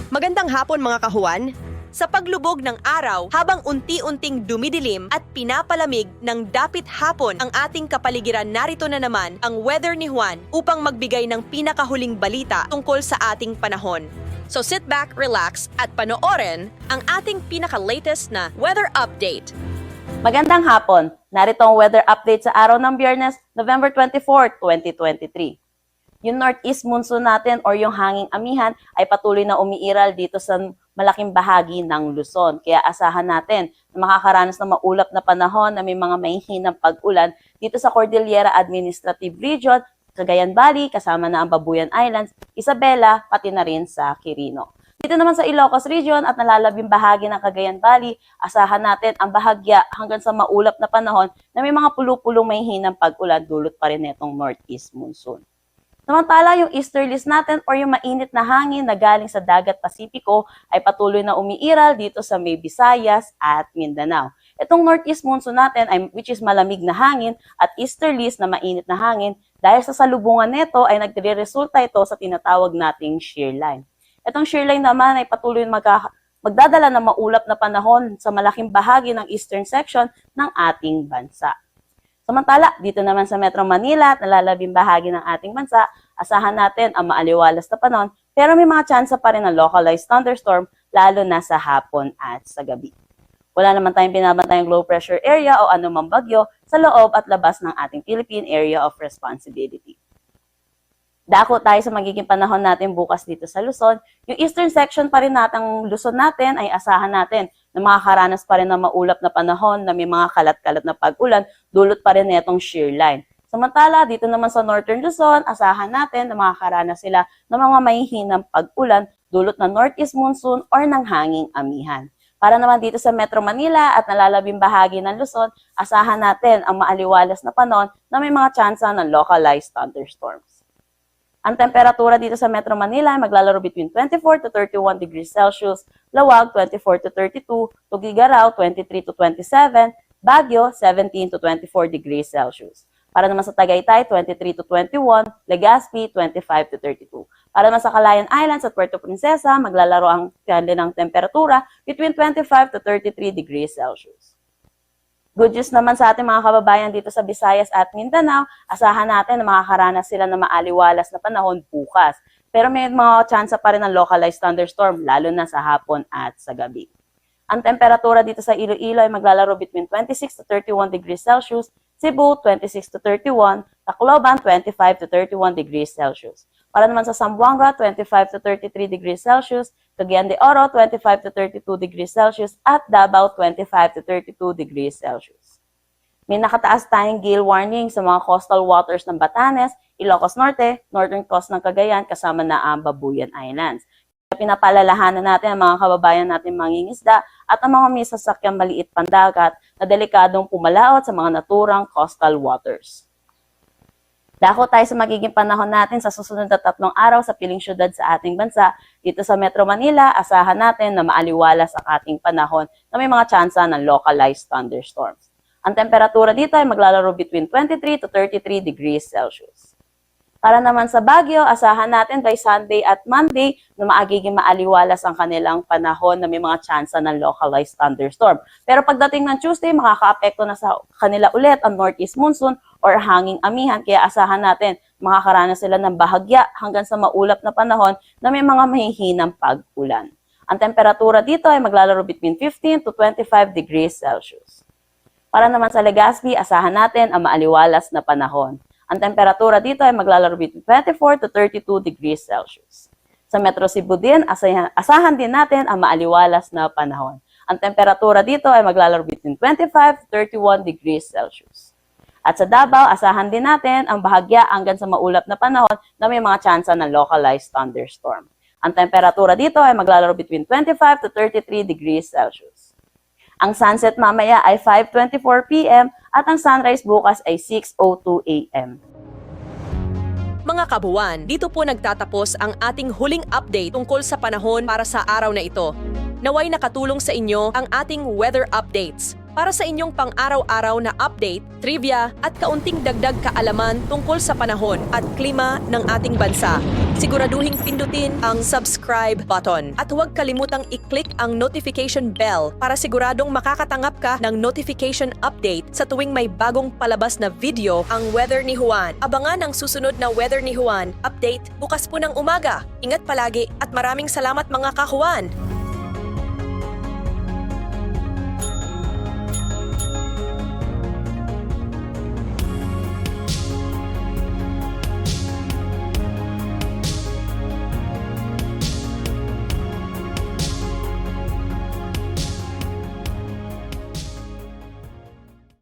Magandang hapon mga kahuan. Sa paglubog ng araw, habang unti-unting dumidilim at pinapalamig ng dapit hapon ang ating kapaligiran, narito na naman ang weather ni Juan upang magbigay ng pinakahuling balita tungkol sa ating panahon. So sit back, relax at panoorin ang ating pinaka-latest na weather update. Magandang hapon. Narito ang weather update sa araw ng Biyernes, November 24, 2023. Yung northeast monsoon natin or yung hanging amihan ay patuloy na umiiral dito sa malaking bahagi ng Luzon. Kaya asahan natin na makakaranas ng maulap na panahon na may mga mahihinang pag-ulan dito sa Cordillera Administrative Region, Cagayan Valley, kasama na ang Babuyan Islands, Isabela, pati na rin sa Quirino. Dito naman sa Ilocos Region at nalalabing bahagi ng Cagayan Valley, asahan natin ang bahagya hanggang sa maulap na panahon na may mga pulu-pulong mahihinang pag-ulan dulot pa rin itong northeast monsoon. Samantala, yung easterlies natin or yung mainit na hangin na galing sa dagat Pasipiko ay patuloy na umiiral dito sa may Visayas at Mindanao. Itong northeast monsoon natin, which is malamig na hangin, at easterlies na mainit na hangin, dahil sa salubungan nito ay nagre-resulta ito sa tinatawag nating shear line. Itong shear line naman ay patuloy magdadala ng maulap na panahon sa malaking bahagi ng eastern section ng ating bansa. Samantala, dito naman sa Metro Manila at nalalabing bahagi ng ating bansa, asahan natin ang maaliwalas na panahon pero may mga tsansa pa rin ng localized thunderstorm lalo na sa hapon at sa gabi. Wala naman tayong binabantayang low pressure area o anumang bagyo sa loob at labas ng ating Philippine Area of Responsibility. Dako tayo sa magiging panahon natin bukas dito sa Luzon. Yung eastern section pa rin natang Luzon natin ay asahan natin na makakaranas pa rin ng maulap na panahon na may mga kalat-kalat na pag-ulan, dulot pa rin itong shear line. Samantala, dito naman sa northern Luzon, asahan natin na makakaranas sila ng mga mahihinang pag-ulan, dulot ng northeast monsoon or ng hanging amihan. Para naman dito sa Metro Manila at nalalabing bahagi ng Luzon, asahan natin ang maaliwalas na panahon na may mga tsansa ng localized thunderstorms. Ang temperatura dito sa Metro Manila ay maglalaro between 24 to 31 degrees Celsius, Lawag 24 to 32, Tugigaraw 23 to 27, Baguio 17 to 24 degrees Celsius. Para naman sa Tagaytay 23 to 21, Legazpi 25 to 32. Para naman sa Calayan Islands at Puerto Princesa, maglalaro ang kanilang temperatura between 25 to 33 degrees Celsius. Good news naman sa ating mga kababayan dito sa Visayas at Mindanao, asahan natin na makakaranas sila ng maaliwalas na panahon bukas. Pero may mga tsansa pa rin ng localized thunderstorm, lalo na sa hapon at sa gabi. Ang temperatura dito sa Iloilo ay maglalaro between 26 to 31 degrees Celsius, Cebu 26 to 31, Tacloban 25 to 31 degrees Celsius. Para naman sa Zamboanga, 25 to 33 degrees Celsius, Cagayan de Oro, 25 to 32 degrees Celsius, at Davao, 25 to 32 degrees Celsius. May nakataas tayong gale warning sa mga coastal waters ng Batanes, Ilocos Norte, northern coast ng Cagayan, kasama na ang Babuyan Islands. Pinapalalahanan natin ang mga kababayan natin mangingisda at ang mga may sasakyang maliit pandagat na delikadong pumalaot sa mga naturang coastal waters. Dako tayo sa magiging panahon natin sa susunod na 3 araw sa piling syudad sa ating bansa. Dito sa Metro Manila, asahan natin na maaliwalas ang ating panahon na may mga tsansa ng localized thunderstorms. Ang temperatura dito ay maglalaro between 23 to 33 degrees Celsius. Para naman sa Baguio, asahan natin by Sunday at Monday na magiging maaliwalas ang kanilang panahon na may mga tsansa ng localized thunderstorm. Pero pagdating ng Tuesday, makaka-apekto na sa kanila ulit ang northeast monsoon or hanging amihan, kaya asahan natin makakaranas sila ng bahagya hanggang sa maulap na panahon na may mga mahihinang pag-ulan. Ang temperatura dito ay maglalaro between 15 to 25 degrees Celsius. Para naman sa Legazpi, asahan natin ang maaliwalas na panahon. Ang temperatura dito ay maglalaro between 24 to 32 degrees Celsius. Sa Metro Cebu din, asahan din natin ang maaliwalas na panahon. Ang temperatura dito ay maglalaro between 25 to 31 degrees Celsius. At sa Davao, asahan din natin ang bahagya hanggang sa maulap na panahon na may mga tsansa ng localized thunderstorm. Ang temperatura dito ay maglalaro between 25 to 33 degrees Celsius. Ang sunset mamaya ay 5:24 p.m. at ang sunrise bukas ay 6:02 a.m. Mga kabuuan, dito po nagtatapos ang ating huling update tungkol sa panahon para sa araw na ito. Naway nakatulong sa inyo ang ating weather updates. para sa inyong pang-araw-araw na update, trivia at kaunting dagdag kaalaman tungkol sa panahon at klima ng ating bansa. Siguraduhing pindutin ang subscribe button at huwag kalimutang i-click ang notification bell para siguradong makakatanggap ka ng notification update sa tuwing may bagong palabas na video ang Weather ni Juan. Abangan ang susunod na Weather ni Juan update bukas po ng umaga. Ingat palagi at maraming salamat mga ka-Juan!